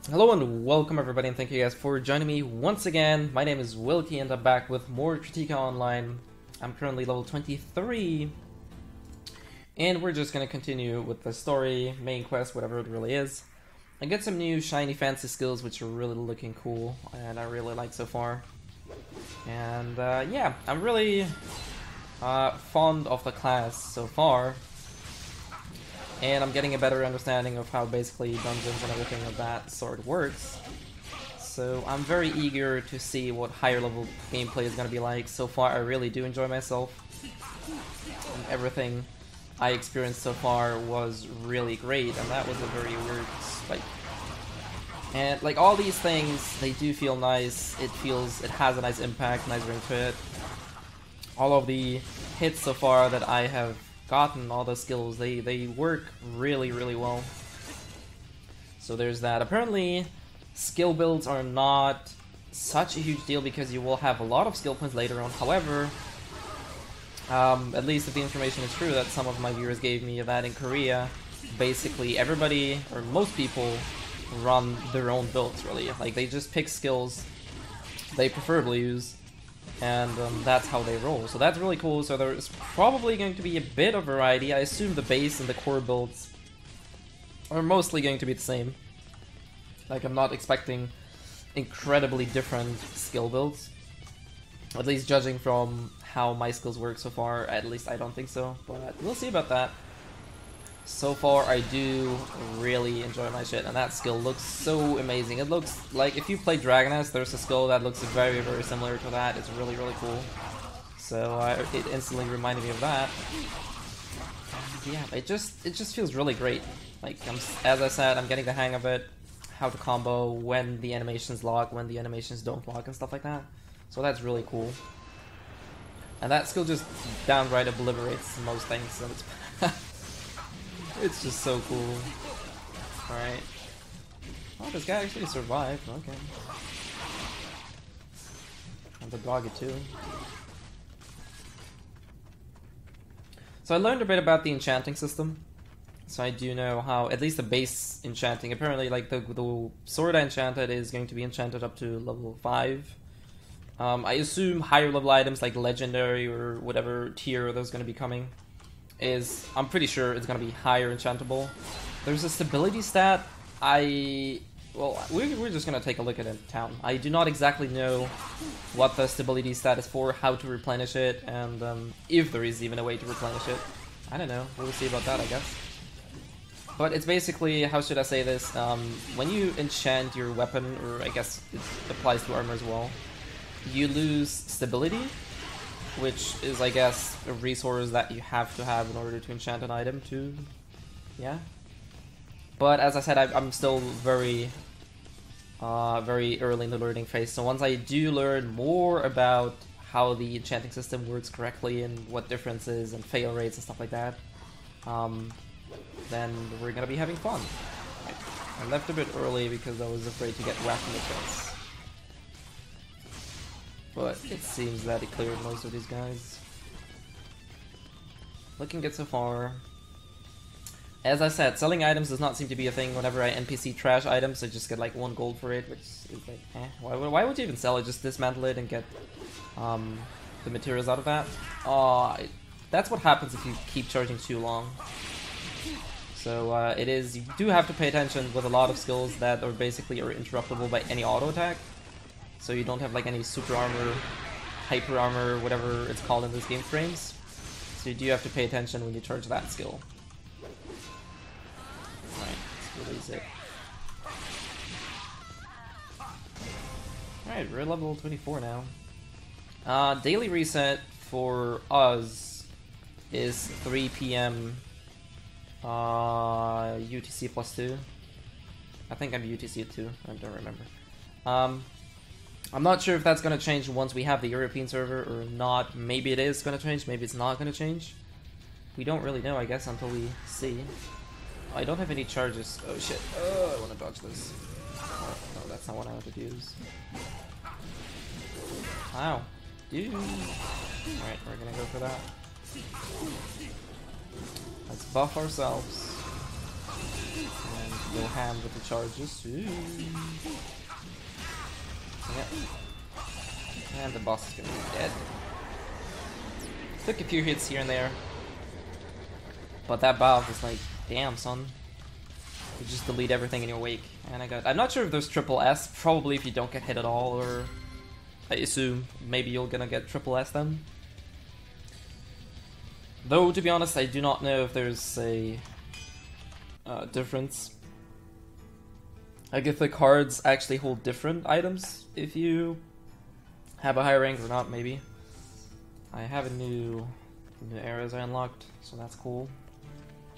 Hello and welcome everybody, and thank you guys for joining me once again. My name is Wilky and I'm back with more Kritika Online. I'm currently level 23 and we're just gonna continue with the story, main quest, whatever it really is. I get some new shiny fancy skills which are really looking cool and I really like so far. And yeah, I'm really fond of the class so far. And I'm getting a better understanding of how basically dungeons and everything of that sort works. So I'm very eager to see what higher level gameplay is going to be like. So far I really do enjoy myself. And everything I experienced so far was really great, and that was a very weird spike. And like all these things, they do feel nice. It has a nice impact, nice ring to it. All of the hits so far that I have gotten, all the skills, they work really well. So there's that. Apparently skill builds are not such a huge deal because you will have a lot of skill points later on. However, at least if the information is true that some of my viewers gave me, that in Korea basically everybody or most people run their own builds, really. Like they just pick skills they preferably use, and that's how they roll. So that's really cool. So there's probably going to be a bit of variety. I assume the base and the core builds are mostly going to be the same. Like I'm not expecting incredibly different skill builds. At least judging from how my skills work so far, at least I don't think so. But we'll see about that. So far I do really enjoy my shit, and that skill looks so amazing. It looks like, if you play Dragoness, there's a skill that looks very similar to that. It's really cool. So it instantly reminded me of that. And yeah, it just feels really great. Like as I said, I'm getting the hang of it, how to combo, when the animations lock, when the animations don't lock, and stuff like that. So that's really cool. And that skill just downright obliterates most things. So it's just so cool. Alright. Oh, this guy actually survived. Okay. And the dog too. So I learned a bit about the enchanting system. So I do know how, at least the base enchanting, apparently like the sword I enchanted is going to be enchanted up to level 5. I assume higher level items like legendary or whatever tier there's going to be coming I'm pretty sure it's going to be higher enchantable. There's a stability stat. Well, we're just going to take a look at it in town. I do not exactly know what the stability stat is for, how to replenish it, and if there is even a way to replenish it. I don't know. We'll see about that, I guess. But it's basically, how should I say this? When you enchant your weapon, or I guess it applies to armor as well, you lose stability, which is, I guess, a resource that you have to have in order to enchant an item to, yeah. But as I said, I'm still very early in the learning phase. So once I do learn more about how the enchanting system works correctly and what differences and fail rates and stuff like that, then we're gonna be having fun. Right. I left a bit early because I was afraid to get whacked in the face. But it seems that it cleared most of these guys. Looking good so far. As I said, selling items does not seem to be a thing. Whenever I NPC trash items, I just get like 1 gold for it, which is like, eh. Why would you even sell it? Just dismantle it and get the materials out of that? That's what happens if you keep charging too long. So you do have to pay attention with a lot of skills that are basically interruptible by any auto attack. So you don't have like any super armor, hyper armor, whatever it's called in this game frames. So you do have to pay attention when you charge that skill. Alright, let's release it. Alright, we're level 24 now. Daily reset for us is 3 PM UTC +2. I think I'm UTC 2, I don't remember. I'm not sure if that's going to change once we have the European server or not. Maybe it is going to change, maybe it's not going to change. We don't really know, I guess, until we see. I don't have any charges. Oh shit. I want to dodge this. Oh, no, that's not what I wanted to use. Wow. Dude. Alright, we're going to go for that. Let's buff ourselves. And go ham with the charges. Ooh. Yep. And the boss is gonna be dead. Took a few hits here and there. But that Bob was like, damn son. You just delete everything in your wake. And I'm not sure if there's triple S, probably if you don't get hit at all, or I assume maybe you're gonna get triple S then. Though, to be honest, I do not know if there's a difference. Like if the cards actually hold different items if you have a higher rank or not, maybe. I have a new areas I unlocked, so that's cool.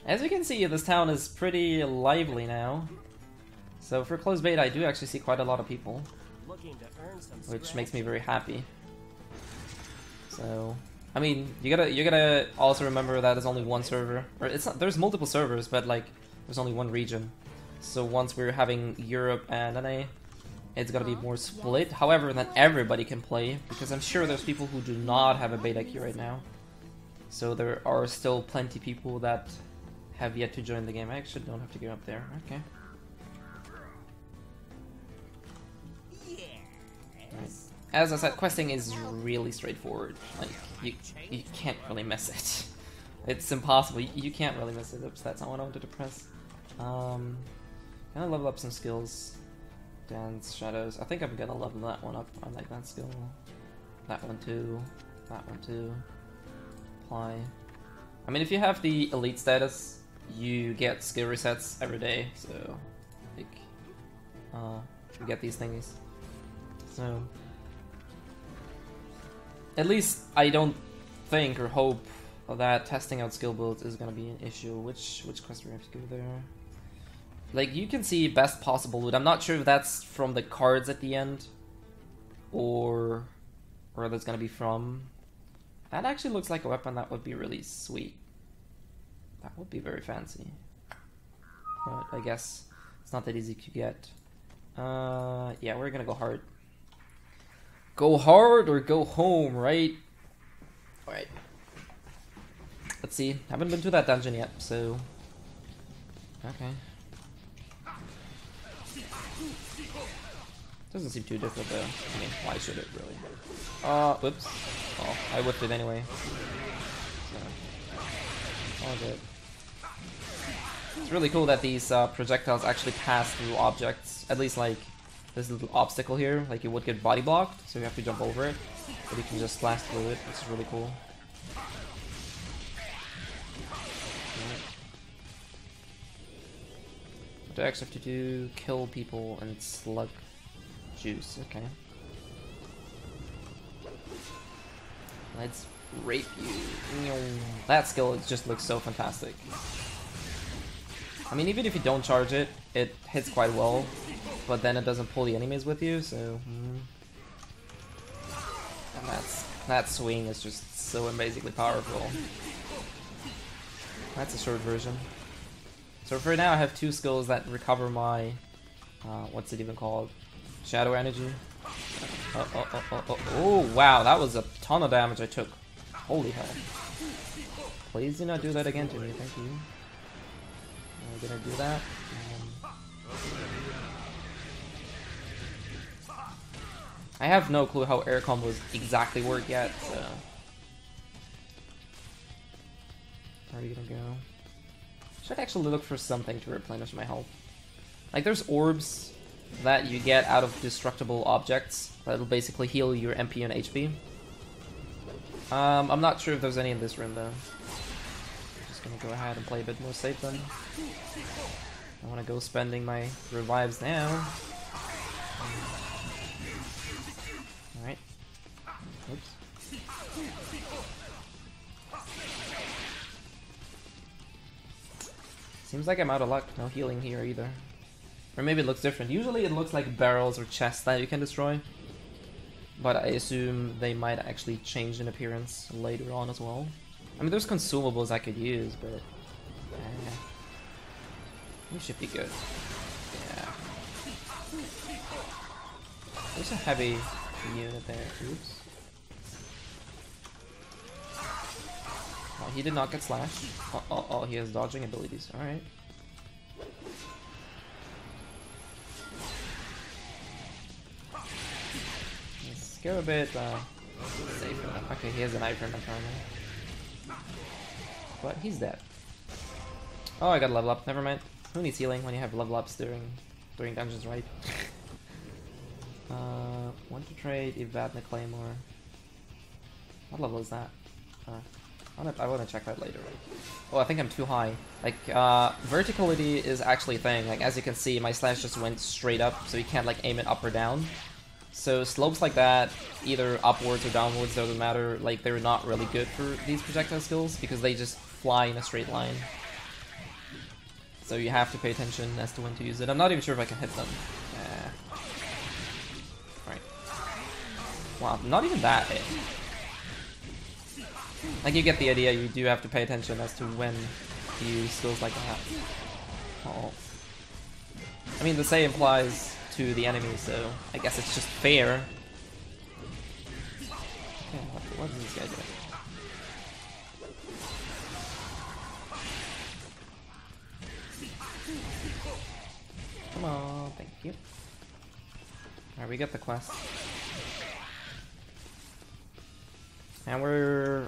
As you can see, this town is pretty lively now. So for closed beta, I do actually see quite a lot of people, which makes me very happy. So, I mean, you gotta also remember that there's only one server, or it's not. There's multiple servers, but like there's only one region. So once we're having Europe and NA, it's gonna be more split. However, then everybody can play, because I'm sure there's people who do not have a beta key right now. So there are still plenty of people that have yet to join the game. I actually don't have to go up there. Okay. Right. As I said, questing is really straightforward. Like you can't really miss it. It's impossible. You can't really miss it. Oops, that's not what I wanted to press. Gonna level up some skills. Dance, shadows. I think I'm gonna level that one up. I like that skill. That one too. That one too. Apply. I mean, if you have the elite status, you get skill resets every day. So, like, you get these thingies. So, at least I don't think or hope that testing out skill builds is gonna be an issue. Which quest do we have to go there? Like, you can see best possible loot. I'm not sure if that's from the cards at the end, or where that's gonna be from. That actually looks like a weapon that would be really sweet. That would be very fancy. But I guess it's not that easy to get. Yeah, we're gonna go hard. Go hard or go home, right? Alright. Let's see. Haven't been to that dungeon yet, so... Okay. Doesn't seem too difficult though. I mean, why should it really? Whoops. Oh, I whipped it anyway. So, all good. It's really cool that these projectiles actually pass through objects. At least like this little obstacle here, like you would get body blocked, so you have to jump over it. But you can just blast through it, which is really cool. What do I actually have to do? Kill people and slug juice, okay. Let's rape you. That skill just looks so fantastic. I mean, even if you don't charge it, it hits quite well, but then it doesn't pull the enemies with you, so... And that swing is just so amazingly powerful. That's a short version. So for now I have two skills that recover my... what's it even called? Shadow energy. Oh, wow, that was a ton of damage I took. Holy hell. Please do not do that again to me, thank you. I'm gonna do that. I have no clue how air combos exactly work yet, so... Where are you gonna go? Should actually look for something to replenish my health. Like, there's orbs that you get out of destructible objects that'll basically heal your MP and HP. I'm not sure if there's any in this room though. I'm just gonna go ahead and play a bit more safe then. I wanna go spending my revives now. Alright. Oops. Seems like I'm out of luck. No healing here either. Or maybe it looks different. Usually it looks like barrels or chests that you can destroy. But I assume they might actually change in appearance later on as well. I mean, there's consumables I could use, but... we should be good. Yeah. There's a heavy unit there. Oops. Oh, he did not get slashed. Oh, he has dodging abilities. Alright. go a bit safer. Okay, he has an item apparently. But he's dead. Oh, I got level up. Never mind. Who needs healing when you have level ups during dungeons, right? Want to trade Evadna Claymore. What level is that? I want to check that later. Oh, I think I'm too high. Like, verticality is actually a thing. Like, as you can see, my slash just went straight up, so you can't, like, aim it up or down. So slopes like that, either upwards or downwards, doesn't matter. Like, they're not really good for these projectile skills, because they just fly in a straight line. So you have to pay attention as to when to use it. I'm not even sure if I can hit them. Right. Wow, not even that hit. Like, you get the idea, you do have to pay attention as to when to use skills like that. Oh. I mean, the same applies to the enemy, so I guess it's just fair. Okay, what is this guy doing? Come on, thank you. Alright, we got the quest. And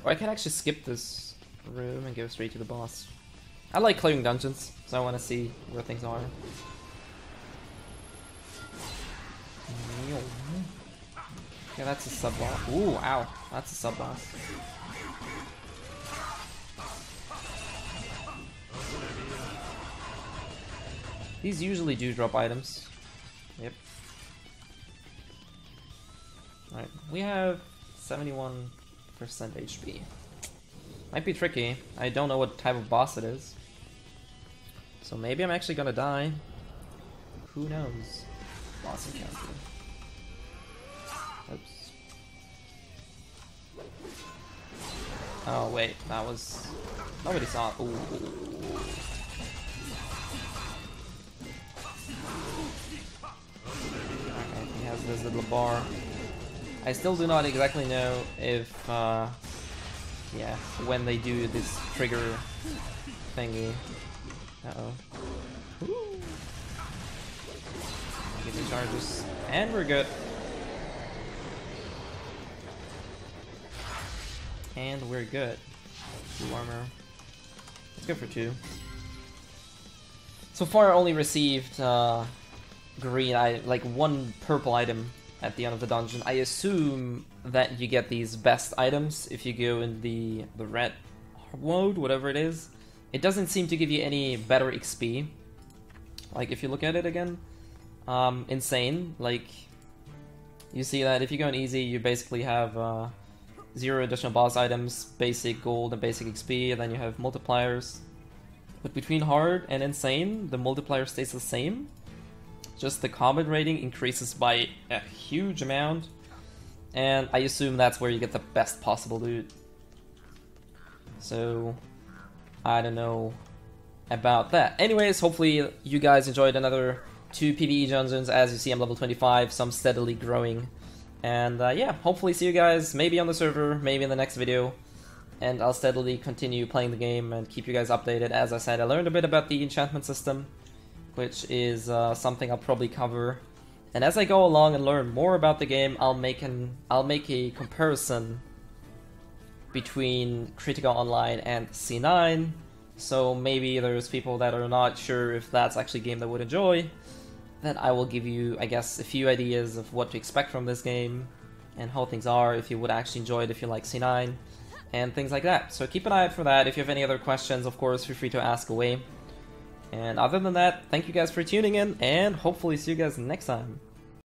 I can actually skip this room and go straight to the boss. I like clearing dungeons, so I want to see where things are. Yeah, that's a sub-boss. Ooh, ow. That's a sub-boss. These usually do drop items. Yep. Alright, we have 71% HP. Might be tricky. I don't know what type of boss it is. So maybe I'm actually gonna die. Who knows? Boss encounter. Oops. Oh wait, that was... Nobody saw it. Ooh. Okay, he has this little bar. I still do not exactly know if, yeah, when they do this trigger thingy. Uh-oh. Get the charges. And we're good. And we're good. 2 armor. Let's go for 2. So far I only received green, like 1 purple item at the end of the dungeon. I assume that you get these best items if you go in the red mode, whatever it is. It doesn't seem to give you any better XP. Like, if you look at it again, insane. Like, you see that if you go in easy, you basically have 0 additional boss items, basic gold and basic XP, and then you have multipliers. But between hard and insane, the multiplier stays the same. Just the combat rating increases by a huge amount. And I assume that's where you get the best possible loot. So, I don't know about that. Anyways, hopefully you guys enjoyed another 2 PvE dungeons. As you see, I'm level 25, so I'm steadily growing. And yeah, hopefully see you guys maybe on the server, maybe in the next video. And I'll steadily continue playing the game and keep you guys updated. As I said, I learned a bit about the enchantment system, which is something I'll probably cover. And as I go along and learn more about the game, I'll make a comparison between Kritika Online and C9. So maybe there's people that are not sure if that's actually a game they would enjoy. Then I will give you, I guess, a few ideas of what to expect from this game and how things are, if you would actually enjoy it if you like C9, and things like that. So keep an eye out for that. If you have any other questions, of course, feel free to ask away. And other than that, thank you guys for tuning in, and hopefully see you guys next time.